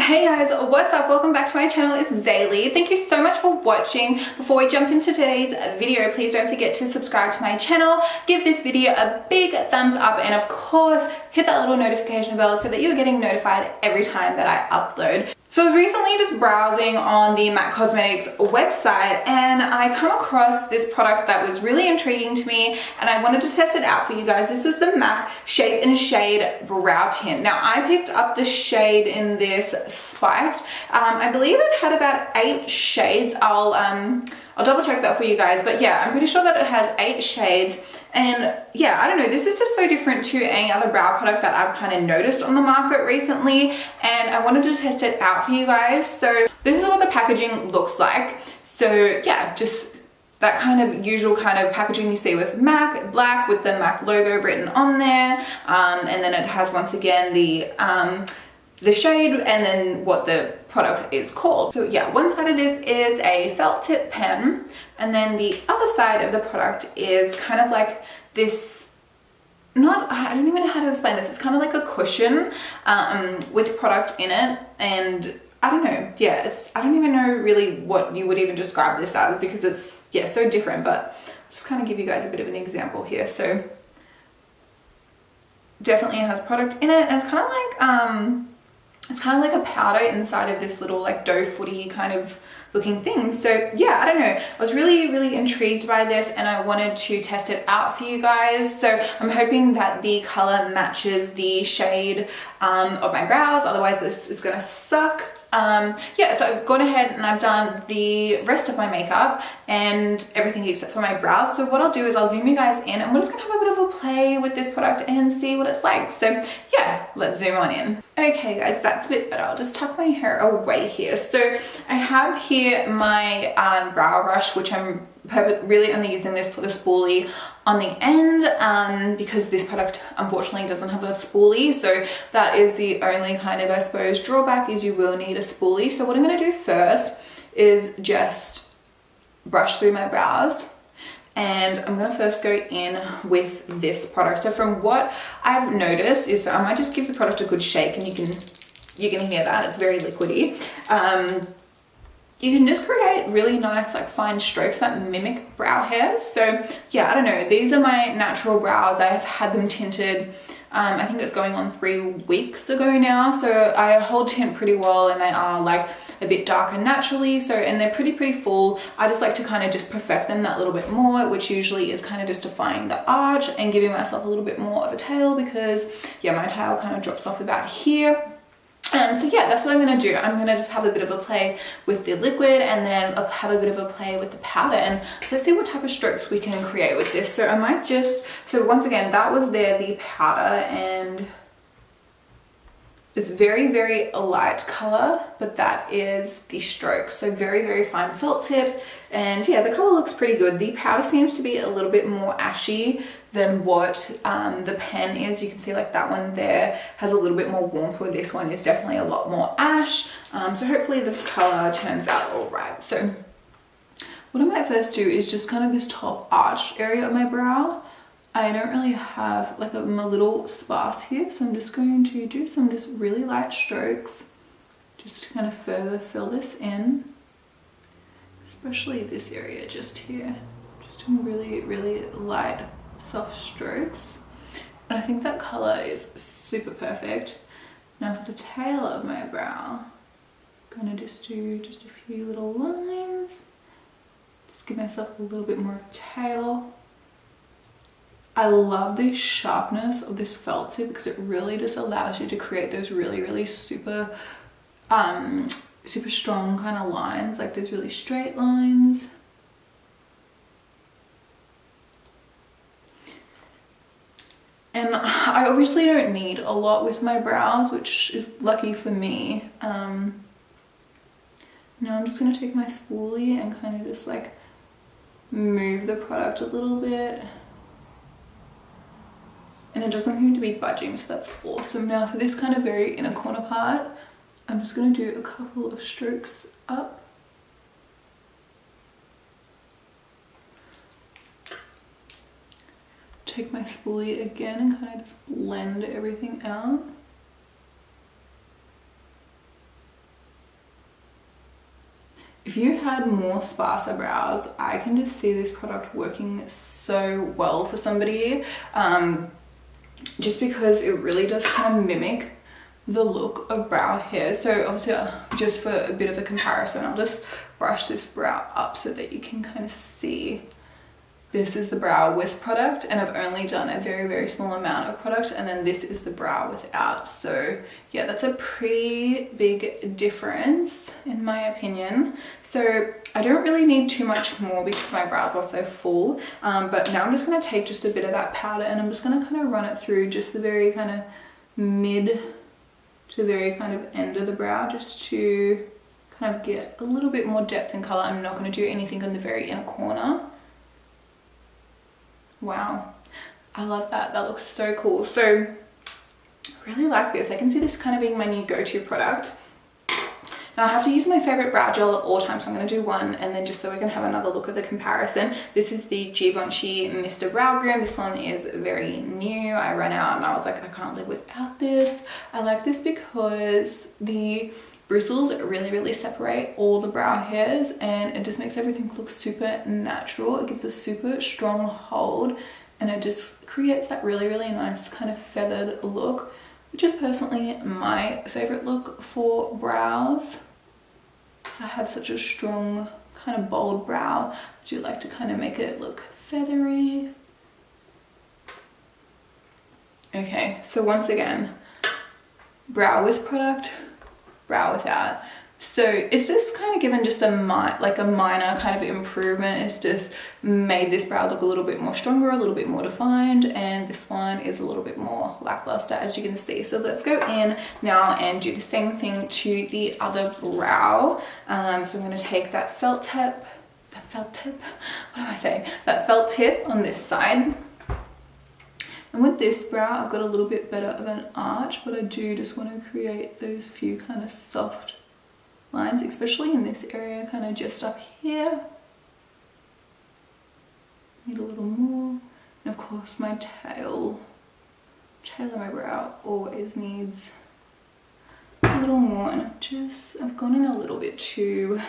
Hey guys, what's up? Welcome back to my channel. It's Zaylee. Thank you so much for watching. Before we jump into today's video, please don't forget to subscribe to my channel, give this video a big thumbs up, and of course hit that little notification bell so that you're getting notified every time that I upload. So I was recently just browsing on the MAC Cosmetics website and I come across this product that was really intriguing to me and I wanted to test it out for you guys. This is the MAC Shape and Shade Brow Tint. Now I picked up the shade in this Spiked. I believe it had about 8 shades. I'll double check that for you guys, but yeah, I'm pretty sure that it has 8 shades. And yeah, I don't know, this is just so different to any other brow product that I've kind of noticed on the market recently, and I wanted to test it out for you guys. So this is what the packaging looks like. So yeah, just that kind of usual kind of packaging you see with MAC, black with the MAC logo written on there, and then it has once again the shade and then what the product is called. So yeah, one side of this is a felt tip pen, and then the other side of the product is kind of like this, I don't even know how to explain this. It's kind of like a cushion with product in it, and I don't know, yeah, I don't even know really what you would even describe this as because it's, yeah, so different, but I'll just kind of give you guys a bit of an example here. So definitely it has product in it, and it's kind of like a powder inside of this little like dough footy kind of looking thing. So yeah, I don't know, I was really intrigued by this and I wanted to test it out for you guys. So I'm hoping that the color matches the shade of my brows, otherwise this is gonna suck. Yeah, so I've gone ahead and I've done the rest of my makeup and everything except for my brows. So what I'll do is I'll zoom you guys in and we're just gonna have a bit of a play with this product and see what it's like. So yeah, let's zoom on in. Okay guys, that's a bit better. I'll just tuck my hair away here. So I have here my brow brush, which I'm really only using this for the spoolie on the end because this product unfortunately doesn't have a spoolie. So that is the only kind of, I suppose, drawback, is you will need a spoolie. So what I'm going to do first is just brush through my brows, and I'm going to first go in with this product. So from what I've noticed is, so I might just give the product a good shake, and you can hear that it's very liquidy. You can just create really nice like fine strokes that mimic brow hairs. So yeah, I don't know, these are my natural brows. I have had them tinted, I think it's going on 3 weeks ago now. So I hold tint pretty well, and they are like a bit darker naturally. So, and they're pretty full. I just like to kind of just perfect them that little bit more, which usually is kind of just defying the arch and giving myself a little bit more of a tail, because yeah, my tail kind of drops off about here. So yeah, that's what I'm going to do. I'm going to just have a bit of a play with the liquid and then have a bit of a play with the powder, and let's see what type of strokes we can create with this. So I might just, so once again, that was the powder, and it's very light color, but that is the stroke. So very fine felt tip, and yeah, the color looks pretty good. The powder seems to be a little bit more ashy than what the pen is. You can see like that one there has a little bit more warmth, where this one is definitely a lot more ash. So hopefully this color turns out all right. So what I might first do is just kind of this top arch area of my brow. I don't really have, like, I'm a little sparse here, so I'm just going to do some just really light strokes just to kind of further fill this in, especially this area just here. Just doing really light soft strokes, and I think that color is super perfect. Now for the tail of my brow, I'm gonna just do just a few little lines, just give myself a little bit more of a tail. I love the sharpness of this felt tip because it really just allows you to create those really super strong kind of lines, like those really straight lines. And I obviously don't need a lot with my brows, which is lucky for me. Now I'm just going to take my spoolie and kind of just like move the product a little bit. And it doesn't seem to be budging, so that's awesome. Now for this kind of very inner corner part, I'm just going to do a couple of strokes up. Take my spoolie again and kind of just blend everything out. if you had more sparser brows, I can just see this product working so well for somebody, just because it really does kind of mimic the look of brow hair. So obviously, just for a bit of a comparison, I'll just brush this brow up so that you can kind of see. This is the brow with product, and I've only done a very, very small amount of product, and then this is the brow without. So yeah, that's a pretty big difference in my opinion. So I don't really need too much more because my brows are so full, but now I'm just going to take just a bit of that powder and I'm just going to kind of run it through just the very kind of mid to the very kind of end of the brow, just to kind of get a little bit more depth and color. I'm not going to do anything on the very inner corner. Wow, I love that. That looks so cool. So I really like this. I can see this kind of being my new go-to product. Now I have to use my favorite brow gel at all times, so I'm going to do one, and then just so we can have another look at the comparison. This is the Givenchy Mr. Brow Groom. This one is very new. I ran out and I was like, I can't live without this. I like this because the bristles really, really separate all the brow hairs, and it just makes everything look super natural. It gives a super strong hold, and it just creates that really, really nice kind of feathered look, which is personally my favorite look for brows. So I have such a strong kind of bold brow. I do like to kind of make it look feathery. Okay, so once again, brow with product, brow without. So it's just kind of given just a minor kind of improvement. It's just made this brow look a little bit more stronger, a little bit more defined, and this one is a little bit more lackluster, as you can see. So let's go in now and do the same thing to the other brow. So I'm going to take that felt tip, that felt tip on this side. And with this brow, I've got a little bit better of an arch, but I do just want to create those few kind of soft lines, especially in this area, kind of just up here. Need a little more. And of course my tail of my brow always needs a little more, and I've gone in a little bit too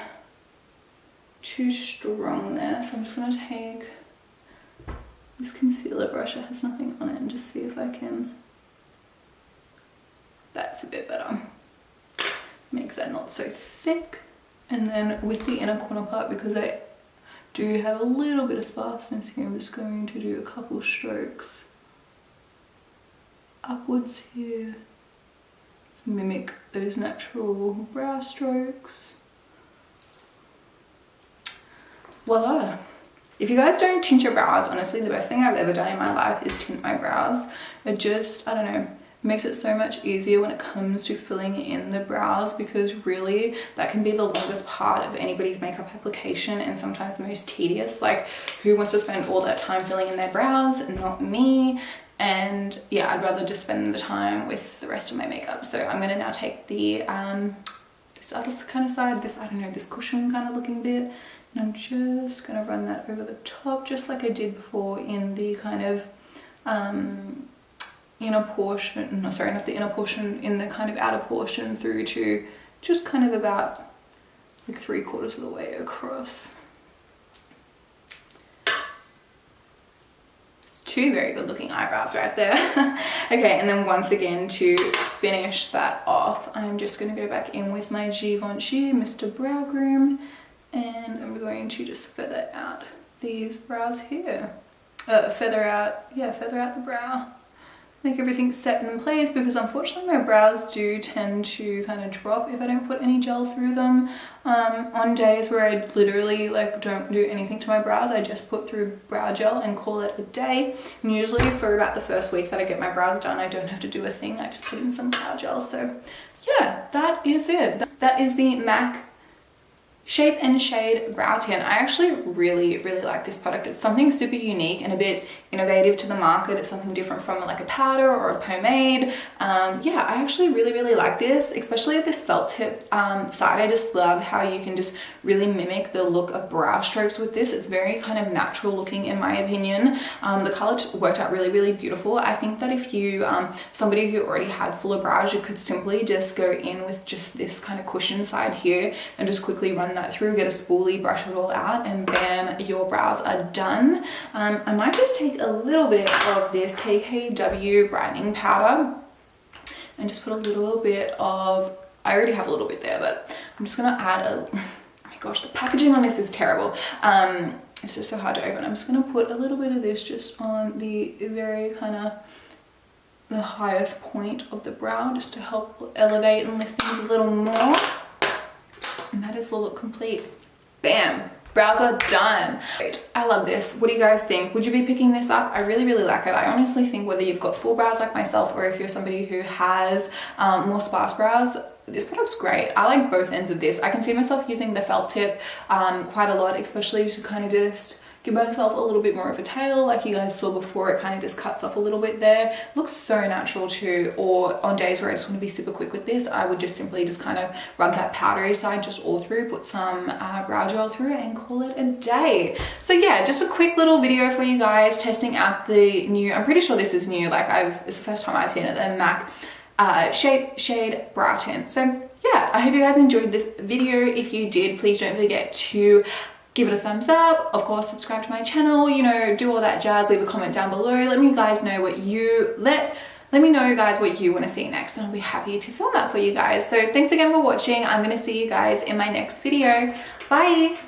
strong there. So I'm just going to take this concealer brush that has nothing on it and just see if I can, that's a bit better. Make that not so thick. And then with the inner corner part, because I do have a little bit of sparseness here, I'm just going to do a couple strokes upwards here to mimic those natural brow strokes. Voila! If you guys don't tint your brows, honestly, the best thing I've ever done in my life is tint my brows. It just, I don't know, makes it so much easier when it comes to filling in the brows, because really that can be the longest part of anybody's makeup application and sometimes the most tedious. Like, who wants to spend all that time filling in their brows? Not me. And yeah, I'd rather just spend the time with the rest of my makeup. So I'm going to now take the this other kind of side, this, I don't know, this cushion kind of looking bit, and I'm just going to run that over the top, just like I did before in the kind of inner portion, no sorry, not the inner portion, in the kind of outer portion through to just kind of about like 3/4 of the way across. It's two very good looking eyebrows right there. Okay, and then once again, to finish that off, I'm just going to go back in with my Givenchy Mr. Brow Groom, and I'm going to just feather out these brows here. Feather out the brow. Make everything set in place, because unfortunately my brows do tend to kind of drop if I don't put any gel through them. On days where I literally like don't do anything to my brows, I just put through brow gel and call it a day. And usually for about the first week that I get my brows done, I don't have to do a thing. I just put in some brow gel. So yeah, that is it. That is the MAC Shape and Shade Brow Tint. I actually really like this product. It's something super unique and a bit innovative to the market. It's something different from like a powder or a pomade. Yeah, I actually really like this, especially this felt tip side. I just love how you can just really mimic the look of brow strokes with this. It's very kind of natural looking in my opinion. The color worked out really beautiful. I think that if you somebody who already had fuller brows, you could simply just go in with just this kind of cushion side here and just quickly run that then through, get a spoolie, brush it all out, and bam, your brows are done. I might just take a little bit of this KKW brightening powder and just put a little bit of, I already have a little bit there, but I'm just gonna add a, oh my gosh, the packaging on this is terrible. It's just so hard to open. I'm just gonna put a little bit of this just on the very kind of the highest point of the brow, just to help elevate and lift things a little more. And that is the look complete. Bam, brows are done. I love this. What do you guys think? Would you be picking this up? I really, really like it. I honestly think whether you've got full brows like myself, or if you're somebody who has more sparse brows, this product's great. I like both ends of this. I can see myself using the felt tip quite a lot, especially to kind of just give myself a little bit more of a tail. Like you guys saw before, it kind of just cuts off a little bit there. Looks so natural too. Or on days where I just want to be super quick with this, I would just simply just kind of rub that powdery side just all through, put some brow gel through it, and call it a day. So yeah, just a quick little video for you guys testing out the new, I'm pretty sure this is new, like it's the first time I've seen it, the MAC Shade Brow Tint. So yeah, I hope you guys enjoyed this video. If you did, please don't forget to give it a thumbs up, of course subscribe to my channel, you know, do all that jazz, leave a comment down below, let me guys know what you let me know guys what you want to see next, and I'll be happy to film that for you guys. So thanks again for watching. I'm going to see you guys in my next video. Bye.